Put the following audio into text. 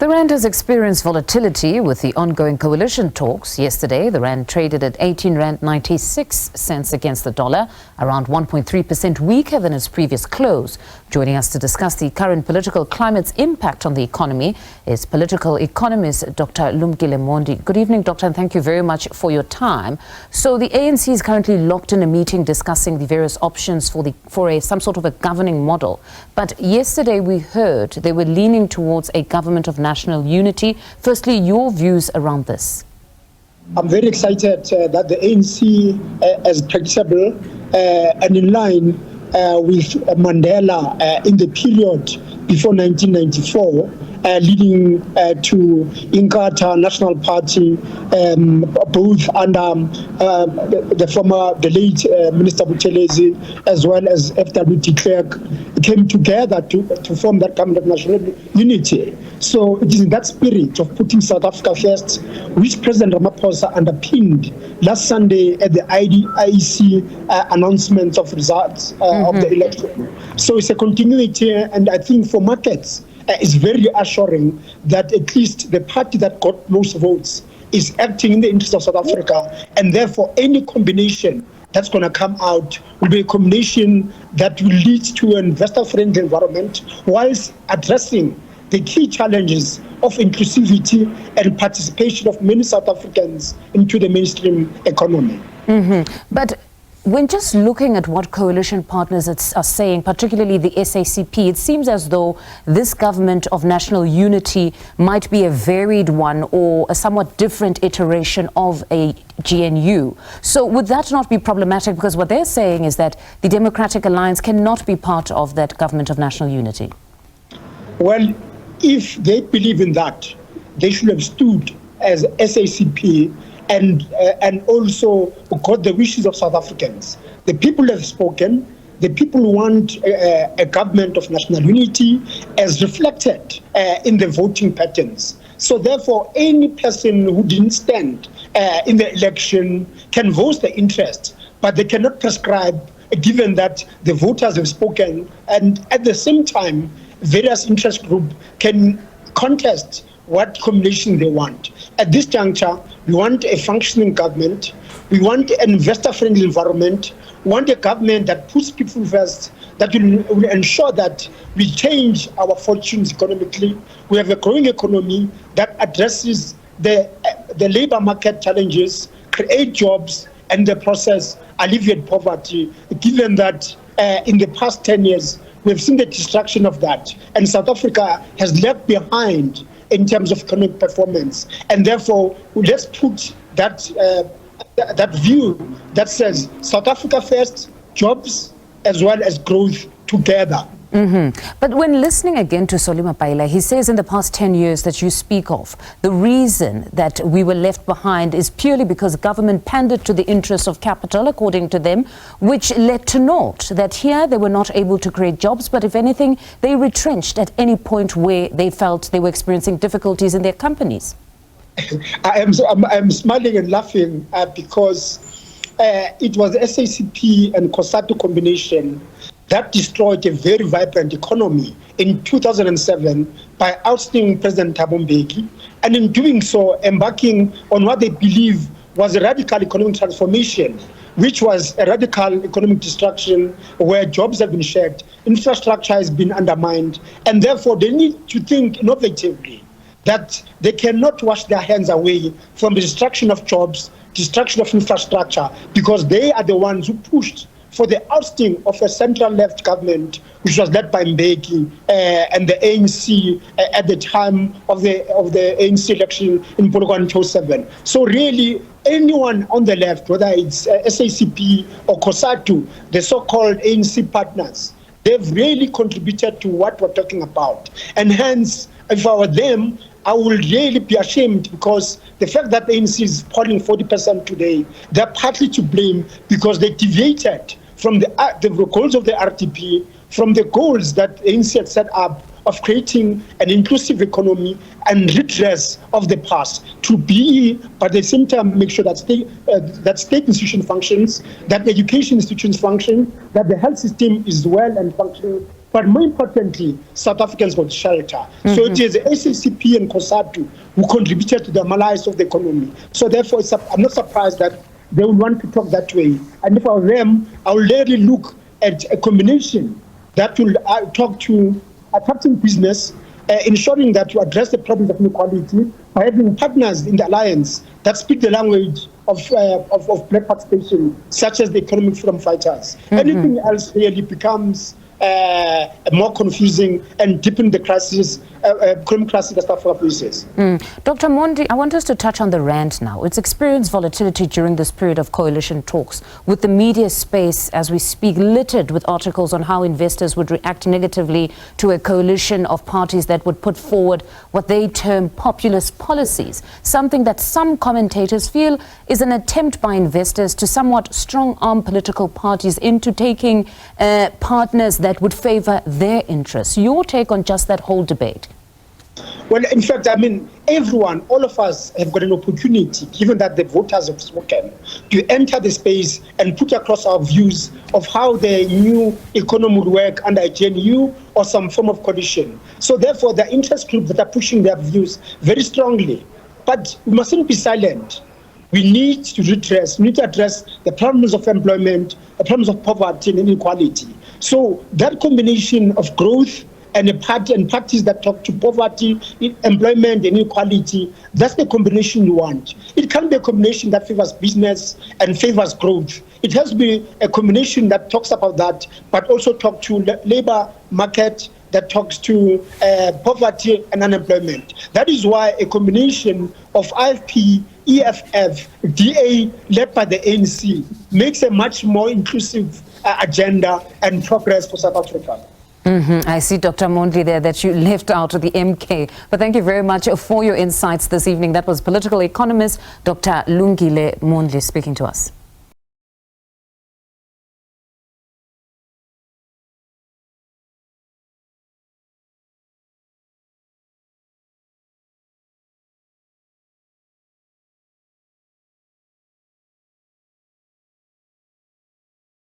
The rand has experienced volatility with the ongoing coalition talks. Yesterday, the rand traded at 18.96 rand against the dollar, around 1.3% weaker than its previous close. Joining us to discuss the current political climate's impact on the economy is political economist Dr Lumkile Mondi. Good evening, Doctor, and thank you very much for your time. So the ANC is currently locked in a meeting discussing the various options for some sort of a governing model. But yesterday we heard they were leaning towards a government of national unity. Firstly, your views around this. I'm very excited that the ANC is practicable and in line with Mandela in the period before 1994, leading to Inkatha National Party, both under the late Minister Buthelezi as well as FW de Klerk came together to form that government of national unity. So it is in that spirit of putting South Africa first, which President Ramaphosa underpinned last Sunday at the IEC announcement of results of the election. So it's a continuity, and I think for markets, it's very assuring that at least the party that got most votes is acting in the interest of South Africa, and therefore any combination that's going to come out will be a combination that will lead to an investor-friendly environment whilst addressing the key challenges of inclusivity and participation of many South Africans into the mainstream economy. But when just looking at what coalition partners are saying, particularly the SACP, it seems as though this government of national unity might be a varied one or a somewhat different iteration of a GNU. So would that not be problematic? Because what they're saying is that the Democratic Alliance cannot be part of that government of national unity. Well, if they believe in that, they should have stood as SACP and also got the wishes of South Africans. The people have spoken. The people want a government of national unity as reflected in the voting patterns. So therefore, any person who didn't stand in the election can voice their interest, but they cannot prescribe, given that the voters have spoken, and at the same time, various interest groups can contest what combination they want. At this juncture, we want a functioning government. We want an investor-friendly environment. We want a government that puts people first, that will ensure that we change our fortunes economically. We have a growing economy that addresses the labor market challenges, create jobs, and in the process alleviate poverty, given that in the past 10 years, we've seen the destruction of that. And South Africa has left behind in terms of economic performance. And therefore, let's put that view that says South Africa first, jobs as well as growth together. But when listening again to Solima Paila, he says in the past 10 years that you speak of, the reason that we were left behind is purely because government pandered to the interests of capital, according to them, which led to naught. That here they were not able to create jobs, but if anything, they retrenched at any point where they felt they were experiencing difficulties in their companies. I'm smiling and laughing because it was the SACP and COSATU combination that destroyed a very vibrant economy in 2007 by ousting President Thabo Mbeki, and in doing so, embarking on what they believe was a radical economic transformation, which was a radical economic destruction where jobs have been shed, infrastructure has been undermined, and therefore they need to think innovatively that they cannot wash their hands away from the destruction of jobs, destruction of infrastructure, because they are the ones who pushed for the ousting of a central-left government, which was led by Mbeki and the ANC at the time of the ANC election in Polokwane 2007. So really, anyone on the left, whether it's SACP or COSATU, the so-called ANC partners, they've really contributed to what we're talking about. And hence, if I were them, I will really be ashamed, because the fact that the ANC is polling 40% today, they're partly to blame because they deviated from the goals of the RTP, from the goals that the ANC had set up of creating an inclusive economy and redress of the past to be, but at the same time make sure that state institution functions, that education institutions function, that the health system is well and functioning, but more importantly, South Africans got shelter. So it is SACP and COSATU who contributed to the malaise of the economy. So therefore, I'm not surprised that they would want to talk that way. And if I were them, I would really look at a combination that will talk to attracting business, ensuring that you address the problems of inequality by having partners in the alliance that speak the language of black participation, such as the economic freedom fighters. Anything else really becomes more confusing and deepen the crisis, economic crisis that South Africa faces. Dr. Mondi, I want us to touch on the rand now. It's experienced volatility during this period of coalition talks, with the media space, as we speak, littered with articles on how investors would react negatively to a coalition of parties that would put forward what they term populist policies, something that some commentators feel is an attempt by investors to somewhat strong-arm political parties into taking partners that would favor their interests. Your take on just that whole debate? Well, in fact, I mean, everyone, all of us have got an opportunity, given that the voters have spoken, to enter the space and put across our views of how the new economy would work under a GNU or some form of coalition. So therefore, the interest groups that are pushing their views very strongly. But we mustn't be silent. We need to address the problems of employment, the problems of poverty and inequality. So that combination of growth and parties that talk to poverty, employment and inequality, that's the combination you want. It can't be a combination that favors business and favors growth. It has to be a combination that talks about that, but also talk to labor market, that talks to poverty and unemployment. That is why a combination of IFP, EFF, DA, led by the ANC, makes a much more inclusive agenda and progress for South Africa. I see, Dr. Mondi, there that you left out the MK. But thank you very much for your insights this evening. That was political economist Dr. Lumkile Mondi speaking to us.